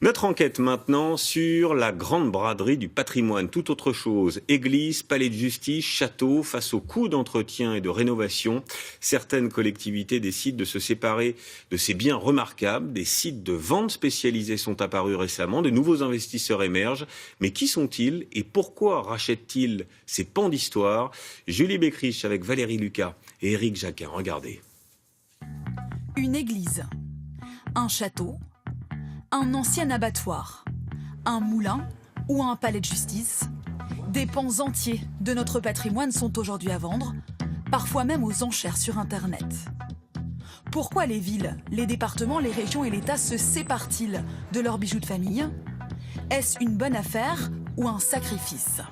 Notre enquête maintenant sur la grande braderie du patrimoine, tout autre chose. Église, palais de justice, château, face aux coûts d'entretien et de rénovation, certaines collectivités décident de se séparer de ces biens remarquables. Des sites de vente spécialisés sont apparus récemment, de nouveaux investisseurs émergent. Mais qui sont-ils et pourquoi rachètent-ils ces pans d'histoire? Julie Beckrich avec Valérie Lucas et Éric Jacquin, regardez. Une église, un château, un ancien abattoir, un moulin ou un palais de justice. Des pans entiers de notre patrimoine sont aujourd'hui à vendre, parfois même aux enchères sur Internet. Pourquoi les villes, les départements, les régions et l'État se séparent-ils de leurs bijoux de famille? Est-ce une bonne affaire ou un sacrifice?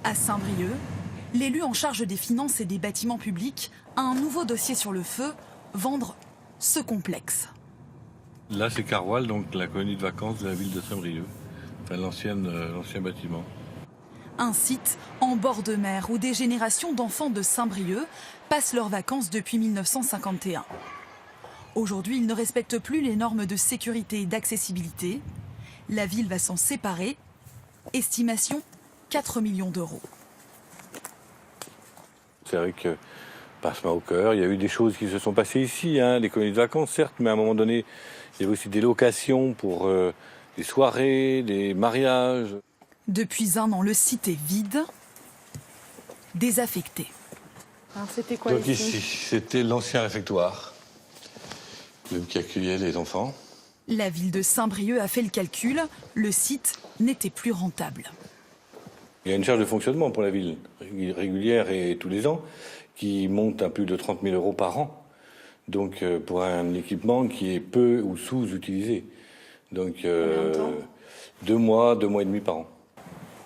À Saint-Brieuc, l'élu en charge des finances et des bâtiments publics a un nouveau dossier sur le feu, vendre ce complexe. Là, c'est Carwal, donc la colonie de vacances de la ville de Saint-Brieuc, enfin l'ancien bâtiment. Un site en bord de mer où des générations d'enfants de Saint-Brieuc passent leurs vacances depuis 1951. Aujourd'hui, ils ne respectent plus les normes de sécurité et d'accessibilité. La ville va s'en séparer. Estimation 4 millions d'euros. C'est vrai que passe-moi au cœur, il y a eu des choses qui se sont passées ici, les colonies de vacances certes, mais à un moment donné, il y avait aussi des locations pour des soirées, des mariages. Depuis 1 an, le site est vide, désaffecté. Alors c'était quoi donc ici, c'était l'ancien réfectoire qui accueillait les enfants. La ville de Saint-Brieuc a fait le calcul, le site n'était plus rentable. Il y a une charge de fonctionnement pour la ville, régulière et tous les ans, qui monte à plus de 30 000 euros par an. Donc pour un équipement qui est peu ou sous-utilisé. Donc 2 mois, 2 mois et demi par an.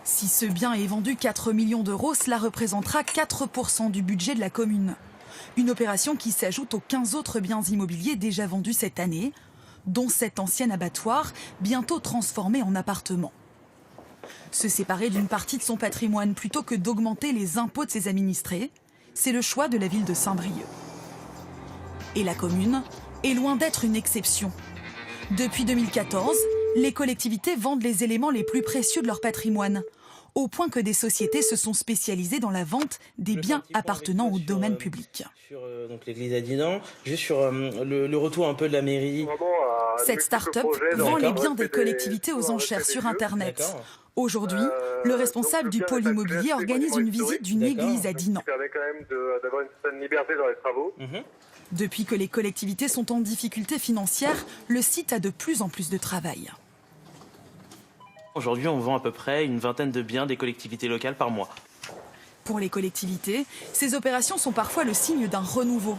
Si ce bien est vendu 4 millions d'euros, cela représentera 4% du budget de la commune. Une opération qui s'ajoute aux 15 autres biens immobiliers déjà vendus cette année, dont cet ancien abattoir, bientôt transformé en appartement. Se séparer d'une partie de son patrimoine plutôt que d'augmenter les impôts de ses administrés, c'est le choix de la ville de Saint-Brieuc. Et la commune est loin d'être une exception. Depuis 2014, les collectivités vendent les éléments les plus précieux de leur patrimoine, au point que des sociétés se sont spécialisées dans la vente des biens appartenant au domaine public. Sur l'église à Dinan, juste sur le retour un peu de la mairie. Cette start-up vend les biens des collectivités aux enchères sur Internet. Aujourd'hui, le responsable du pôle immobilier organise une visite d'une église à Dinan. D'avoir une certaine liberté dans les travaux. Depuis que les collectivités sont en difficulté financière, le site a de plus en plus de travail. Aujourd'hui, on vend à peu près une vingtaine de biens des collectivités locales par mois. Pour les collectivités, ces opérations sont parfois le signe d'un renouveau.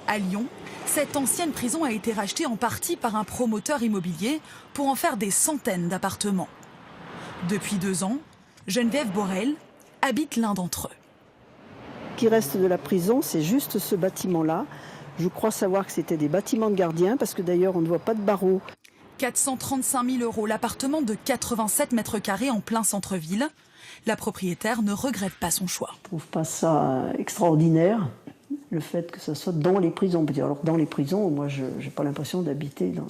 À Lyon, cette ancienne prison a été rachetée en partie par un promoteur immobilier pour en faire des centaines d'appartements. Depuis 2 ans, Geneviève Borel habite l'un d'entre eux. Ce qui reste de la prison, c'est juste ce bâtiment-là. Je crois savoir que c'était des bâtiments de gardiens, parce que d'ailleurs, on ne voit pas de barreaux. 435 000 euros, l'appartement de 87 mètres carrés en plein centre-ville. La propriétaire ne regrette pas son choix. Je trouve pas ça extraordinaire, le fait que ça soit dans les prisons. Alors dans les prisons, moi, je n'ai pas l'impression d'habiter dans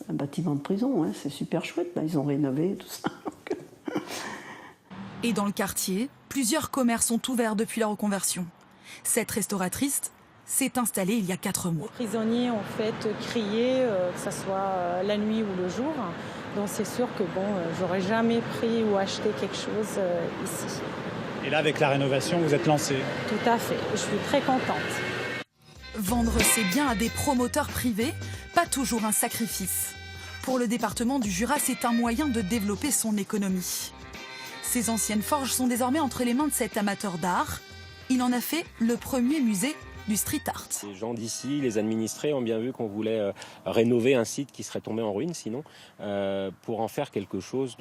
un bâtiment de prison. C'est super chouette, là, ils ont rénové tout ça. Et dans le quartier, plusieurs commerces sont ouverts depuis la reconversion. Cette restauratrice s'est installée il y a 4 mois. Les prisonniers ont fait crier, que ce soit la nuit ou le jour. Donc c'est sûr que j'aurais jamais pris ou acheté quelque chose ici. Et là, avec la rénovation, vous êtes lancé? Tout à fait, je suis très contente. Vendre ses biens à des promoteurs privés, pas toujours un sacrifice. Pour le département du Jura, c'est un moyen de développer son économie. Ces anciennes forges sont désormais entre les mains de cet amateur d'art. Il en a fait le premier musée du street art. Les gens d'ici, les administrés ont bien vu qu'on voulait rénover un site qui serait tombé en ruine sinon, pour en faire quelque chose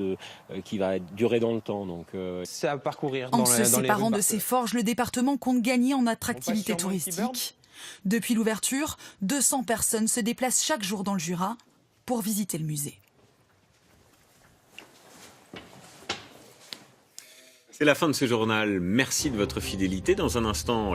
qui va durer dans le temps. Donc, c'est à parcourir. En se séparant de ces forges, le département compte gagner en attractivité touristique. Depuis l'ouverture, 200 personnes se déplacent chaque jour dans le Jura pour visiter le musée. C'est la fin de ce journal. Merci de votre fidélité. Dans un instant,